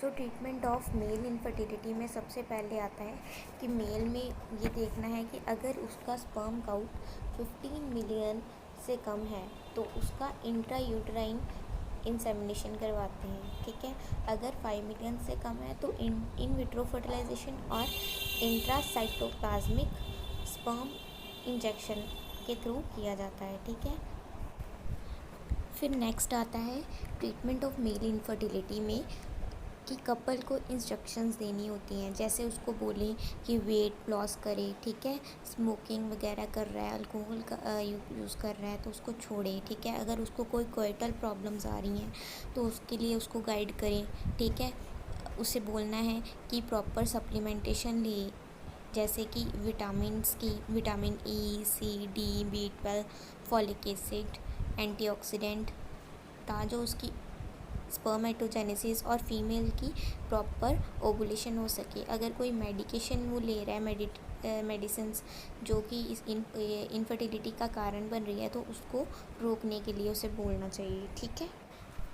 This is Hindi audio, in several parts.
So treatment of male infertility में सबसे पहले आता है कि मेल में ये देखना है कि अगर उसका स्पर्म काउंट 15 मिलियन से कम है तो उसका इंट्रा यूटराइन इंसेमिनेशन करवाते हैं। ठीक है, अगर 5 मिलियन से कम है तो इन विट्रो फर्टिलाइजेशन और इंट्रासाइटोप्लाज्मिक स्पर्म इंजेक्शन के थ्रू किया जाता है। ठीक है, फिर नेक्स्ट आता है ट्रीटमेंट ऑफ मेल इनफर्टिलिटी में कि कपल को इंस्ट्रक्शंस देनी होती हैं, जैसे उसको बोलें कि वेट लॉस करे। ठीक है, स्मोकिंग वगैरह कर रहा है, अल्कोहल का यूज़ कर रहा है तो उसको छोड़े। ठीक है, अगर उसको कोई कोइटल प्रॉब्लम्स आ रही हैं तो उसके लिए उसको गाइड करें। ठीक है, उसे बोलना है कि प्रॉपर सप्लीमेंटेशन ले, जैसे कि vitamin E, C, D, B12, folic acid, antioxidant, ताकि उसकी स्पर्मेटोजेनेसिस और फीमेल की प्रॉपर ओवुलेशन हो सके। अगर कोई मेडिकेशन वो ले रहा है, मेडिसिन्स जो कि इस इनफर्टिलिटी का कारण बन रही है, तो उसको रोकने के लिए उसे बोलना चाहिए। ठीक है,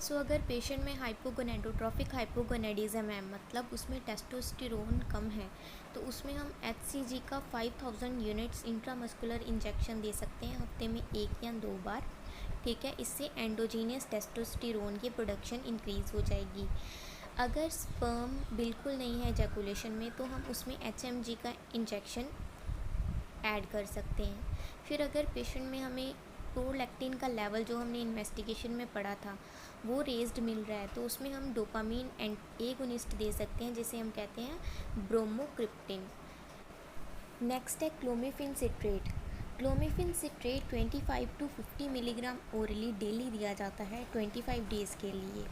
सो अगर पेशेंट में हाइपोगोनेडोट्रोफिक हाइपोगोनेडिज्म है, मतलब उसमें टेस्टोस्टेरोन कम है, तो उसमें हम HCG का 5000 यूनिट्स इंट्रामस्कुलर इंजेक्शन दे सकते हैं हफ्ते में 1 या 2 बार। ठीक है, इससे एंडोजीनियस टेस्टोस्टेरोन की प्रोडक्शन इंक्रीज़ हो जाएगी। अगर स्पर्म बिल्कुल नहीं है एजैकुलेशन में तो हम उसमें HMG का इंजेक्शन ऐड कर सकते हैं। फिर अगर पेशेंट में हमें प्रोलैक्टिन का लेवल जो हमने इन्वेस्टिगेशन में पढ़ा था वो रेज्ड मिल रहा है, तो उसमें हम डोपामीन एगोनिस्ट दे सकते हैं, जिसे हम कहते हैं ब्रोमोक्रिप्टिन। नेक्स्ट है clomiphene citrate. Clomiphene citrate 25 to 50 milligram orally daily दिया जाता है 25 डेज़ के लिए।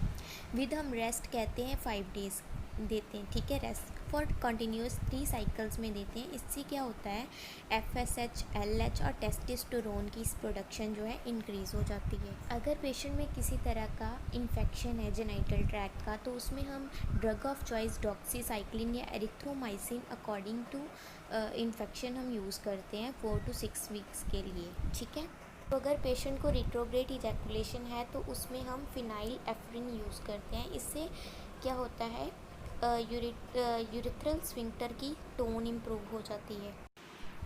विद हम रेस्ट कहते हैं 5 डेज़ देते हैं। ठीक है, रेस्ट फॉर कंटिन्यूस 3 साइकिल्स में देते हैं। इससे क्या होता है, FSH, LH और टेस्टोस्टेरोन की प्रोडक्शन जो है इंक्रीज़ हो जाती है। अगर पेशेंट में किसी तरह का इन्फेक्शन है जेनिटल ट्रैक्ट का, तो उसमें हम ड्रग ऑफ चॉइस डॉक्सीसाइक्लिन या एरिथ्रोमाइसिन अकॉर्डिंग टू इन्फेक्शन हम यूज़ करते हैं 4 to 6 वीक्स के लिए। ठीक है, तो अगर पेशेंट को रिट्रोग्रेड इजैकुलेशन है तो उसमें हम फिनाइल एफ्रिन यूज़ करते हैं। इससे क्या होता है, यूरिथ्रल स्फिंक्टर की टोन इम्प्रूव हो जाती है।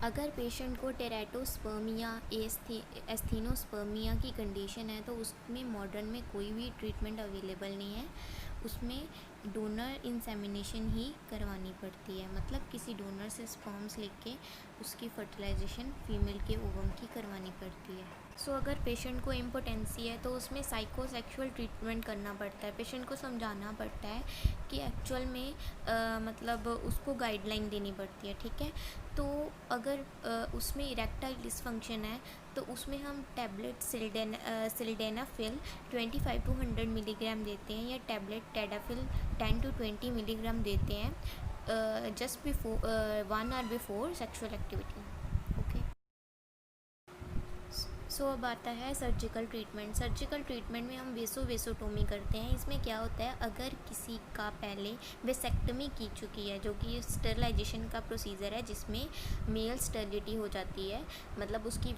अगर पेशेंट को टेरेटोस्पर्मिया एस्थेनोस्पर्मिया की कंडीशन है तो उसमें मॉडर्न में कोई भी ट्रीटमेंट अवेलेबल नहीं है, उसमें डोनर इंसेमिनेशन ही करवानी पड़ती है, मतलब किसी डोनर से स्पर्म्स लेके उसकी फर्टिलाइजेशन फीमेल के ओवम की करवानी पड़ती है। सो अगर पेशेंट को इम्पोटेंसी है तो उसमें साइकोसेक्सुअल ट्रीटमेंट करना पड़ता है। पेशेंट को समझाना पड़ता है कि एक्चुअल में मतलब उसको गाइडलाइन देनी पड़ती है। ठीक है, तो अगर उसमें इरेक्टाइल डिसफंक्शन है तो उसमें हम टैबलेट सिल्डेनाफिल 25 to 100 मिलीग्राम देते हैं, या टैबलेट टेडाफिल 10 to 20 मिलीग्राम देते हैं just before 1 hour before sexual activity. Okay, so अब आता है सर्जिकल ट्रीटमेंट। सर्जिकल ट्रीटमेंट में हम वेसोटोमी करते हैं। इसमें क्या होता है, अगर किसी का पहले वेसेक्टमी की चुकी है, जो कि स्टरलाइजेशन का प्रोसीजर है जिसमें मेल स्टरिलिटी हो जाती है, मतलब उसकी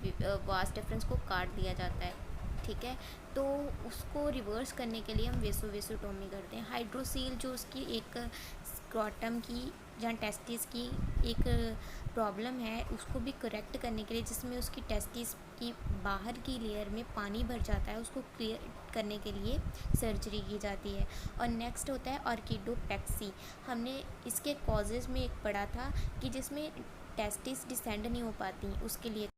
वास डिफरेंस को काट दिया जाता है। ठीक है, तो उसको रिवर्स करने के लिए हम वेसोटोमी करते हैं। हाइड्रोसील जो उसकी एक स्क्रॉटम की जहाँ टेस्टिस की एक प्रॉब्लम है उसको भी करेक्ट करने के लिए, जिसमें उसकी टेस्टिस की बाहर की लेयर में पानी भर जाता है, उसको क्लियर करने के लिए सर्जरी की जाती है। और नेक्स्ट होता है ऑर्किडोप्लेक्सी। हमने इसके कॉजेज़ में एक पढ़ा था कि जिसमें टेस्टिस डिसेंड नहीं हो पाती, उसके लिए